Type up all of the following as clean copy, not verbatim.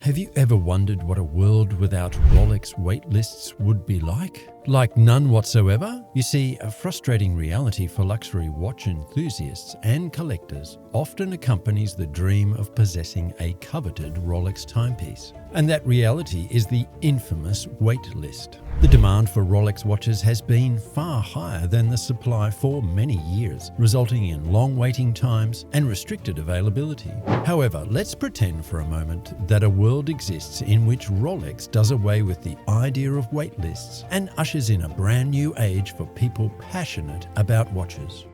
Have you ever wondered what a world without Rolex waitlists would be like? Like none whatsoever? You see, a frustrating reality for luxury watch enthusiasts and collectors often accompanies the dream of possessing a coveted Rolex timepiece. And that reality is the infamous waitlist. The demand for Rolex watches has been far higher than the supply for many years, resulting in long waiting times and restricted availability. However, let's pretend for a moment that a world exists in which Rolex does away with the idea of waitlists and ushers in a brand new age for people passionate about watches.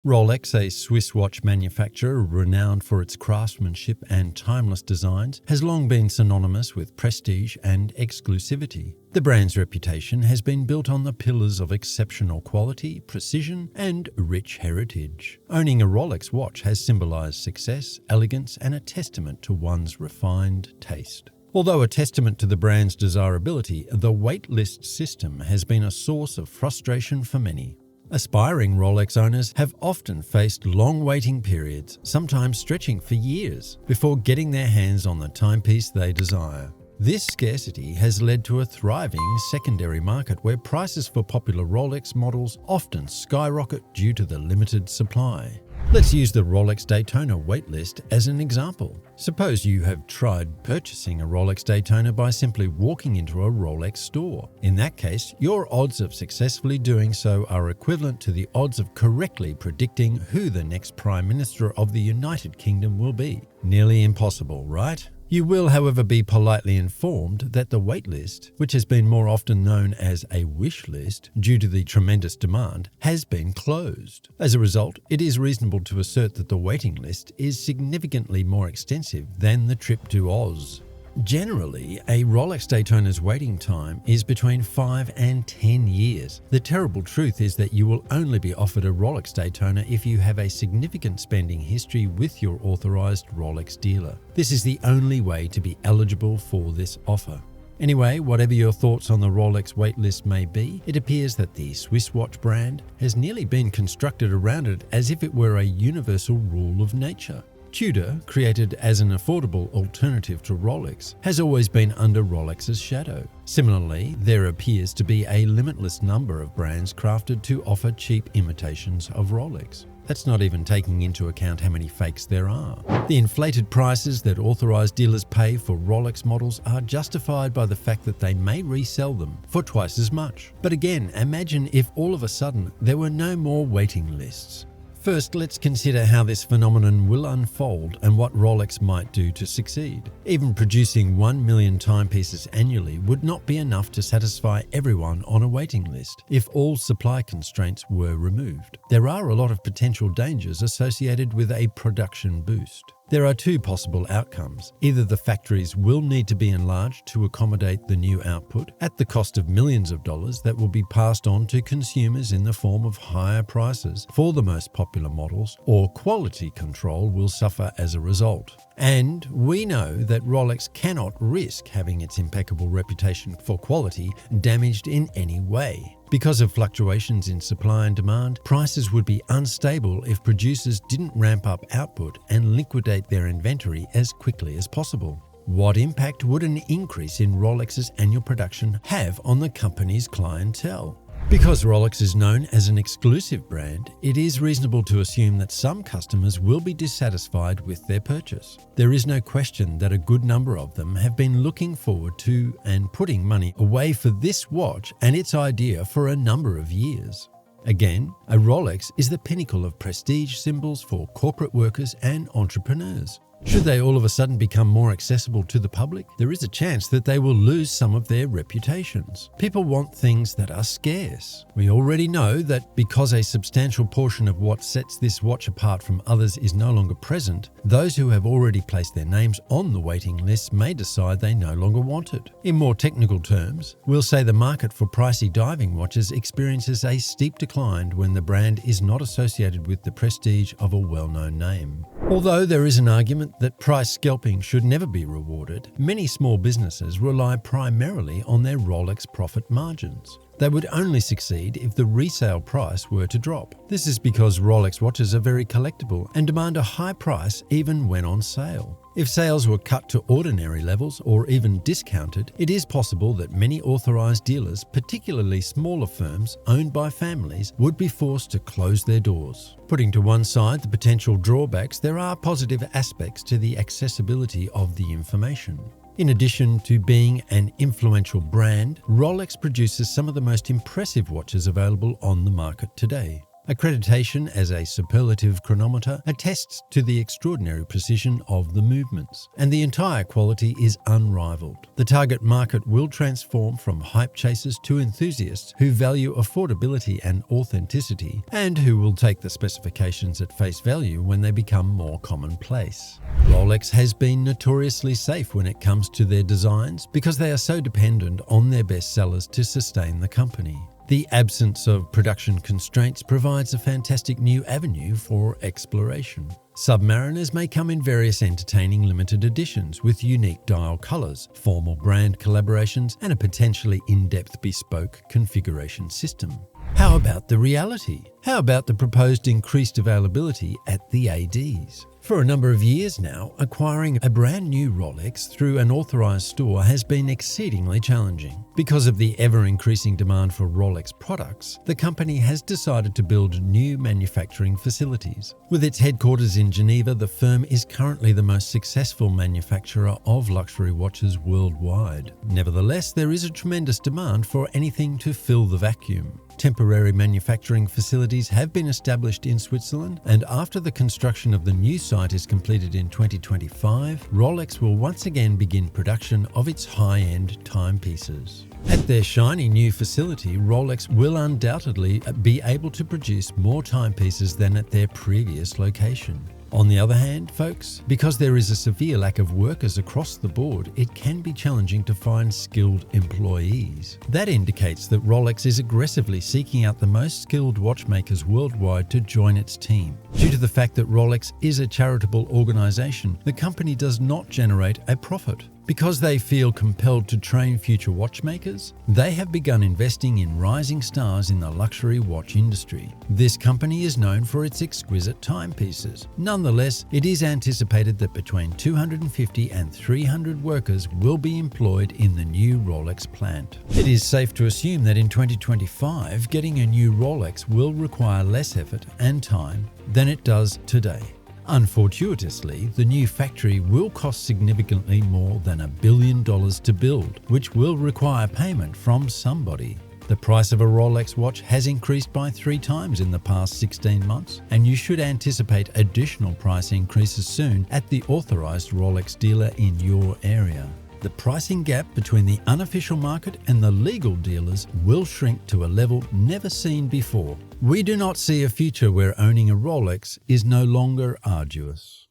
Rolex, a Swiss watch manufacturer renowned for its craftsmanship and timeless designs, has long been synonymous with prestige and exclusivity. The brand's reputation has been built on the pillars of exceptional quality, precision, and rich heritage. Owning a Rolex watch has symbolized success, elegance, and a testament to one's refined taste. Although a testament to the brand's desirability, the waitlist system has been a source of frustration for many. Aspiring Rolex owners have often faced long waiting periods, sometimes stretching for years, before getting their hands on the timepiece they desire. This scarcity has led to a thriving secondary market where prices for popular Rolex models often skyrocket due to the limited supply. Let's use the Rolex Daytona waitlist as an example. Suppose you have tried purchasing a Rolex Daytona by simply walking into a Rolex store. In that case, your odds of successfully doing so are equivalent to the odds of correctly predicting who the next Prime Minister of the United Kingdom will be. Nearly impossible, right? You will, however, be politely informed that the waitlist, which has been more often known as a wish list due to the tremendous demand, has been closed. As a result, it is reasonable to assert that the waiting list is significantly more extensive than the trip to Oz. Generally, a Rolex Daytona's waiting time is between 5 and 10 years. The terrible truth is that you will only be offered a Rolex Daytona if you have a significant spending history with your authorized Rolex dealer. This is the only way to be eligible for this offer. Anyway, whatever your thoughts on the Rolex waitlist may be, it appears that the Swiss watch brand has nearly been constructed around it as if it were a universal rule of nature. Tudor, created as an affordable alternative to Rolex, has always been under Rolex's shadow. Similarly, there appears to be a limitless number of brands crafted to offer cheap imitations of Rolex. That's not even taking into account how many fakes there are. The inflated prices that authorized dealers pay for Rolex models are justified by the fact that they may resell them for twice as much. But again, imagine if all of a sudden there were no more waiting lists. First, let's consider how this phenomenon will unfold and what Rolex might do to succeed. Even producing 1 million timepieces annually would not be enough to satisfy everyone on a waiting list if all supply constraints were removed. There are a lot of potential dangers associated with a production boost. There are two possible outcomes. Either the factories will need to be enlarged to accommodate the new output at the cost of millions of dollars that will be passed on to consumers in the form of higher prices for the most popular models, or quality control will suffer as a result. And we know that Rolex cannot risk having its impeccable reputation for quality damaged in any way. Because of fluctuations in supply and demand, prices would be unstable if producers didn't ramp up output and liquidate their inventory as quickly as possible. What impact would an increase in Rolex's annual production have on the company's clientele? Because Rolex is known as an exclusive brand, it is reasonable to assume that some customers will be dissatisfied with their purchase. There is no question that a good number of them have been looking forward to and putting money away for this watch and its idea for a number of years. Again, a Rolex is the pinnacle of prestige symbols for corporate workers and entrepreneurs. Should they all of a sudden become more accessible to the public, there is a chance that they will lose some of their reputations. People want things that are scarce. We already know that because a substantial portion of what sets this watch apart from others is no longer present, those who have already placed their names on the waiting list may decide they no longer want it. In more technical terms, we'll say the market for pricey diving watches experiences a steep decline when the brand is not associated with the prestige of a well-known name. Although there is an argument that price scalping should never be rewarded, many small businesses rely primarily on their Rolex profit margins. They would only succeed if the resale price were to drop. This is because Rolex watches are very collectible and demand a high price even when on sale. If sales were cut to ordinary levels or even discounted, it is possible that many authorized dealers, particularly smaller firms owned by families, would be forced to close their doors. Putting to one side the potential drawbacks, there are positive aspects to the accessibility of the information. In addition to being an influential brand, Rolex produces some of the most impressive watches available on the market today. Accreditation as a superlative chronometer attests to the extraordinary precision of the movements, and the entire quality is unrivaled. The target market will transform from hype chasers to enthusiasts who value affordability and authenticity, and who will take the specifications at face value when they become more commonplace. Rolex has been notoriously safe when it comes to their designs because they are so dependent on their bestsellers to sustain the company. The absence of production constraints provides a fantastic new avenue for exploration. Submariners may come in various entertaining limited editions with unique dial colors, formal brand collaborations, and a potentially in-depth bespoke configuration system. How about the reality? How about the proposed increased availability at the ADs? For a number of years now, acquiring a brand new Rolex through an authorized store has been exceedingly challenging. Because of the ever-increasing demand for Rolex products, the company has decided to build new manufacturing facilities. With its headquarters in Geneva, the firm is currently the most successful manufacturer of luxury watches worldwide. Nevertheless, there is a tremendous demand for anything to fill the vacuum. Temporary manufacturing facilities have been established in Switzerland, and after the construction of the new site is completed in 2025, Rolex will once again begin production of its high-end timepieces. At their shiny new facility, Rolex will undoubtedly be able to produce more timepieces than at their previous location. On the other hand, folks, because there is a severe lack of workers across the board, it can be challenging to find skilled employees. That indicates that Rolex is aggressively seeking out the most skilled watchmakers worldwide to join its team. Due to the fact that Rolex is a charitable organization, the company does not generate a profit. Because they feel compelled to train future watchmakers, they have begun investing in rising stars in the luxury watch industry. This company is known for its exquisite timepieces. Nonetheless, it is anticipated that between 250 and 300 workers will be employed in the new Rolex plant. It is safe to assume that in 2025, getting a new Rolex will require less effort and time than it does today. Unfortuitously, the new factory will cost significantly more than $1 billion to build, which will require payment from somebody. The price of a Rolex watch has increased by 3 times in the past 16 months, and you should anticipate additional price increases soon at the authorized Rolex dealer in your area. The pricing gap between the unofficial market and the legal dealers will shrink to a level never seen before. We do not see a future where owning a Rolex is no longer arduous.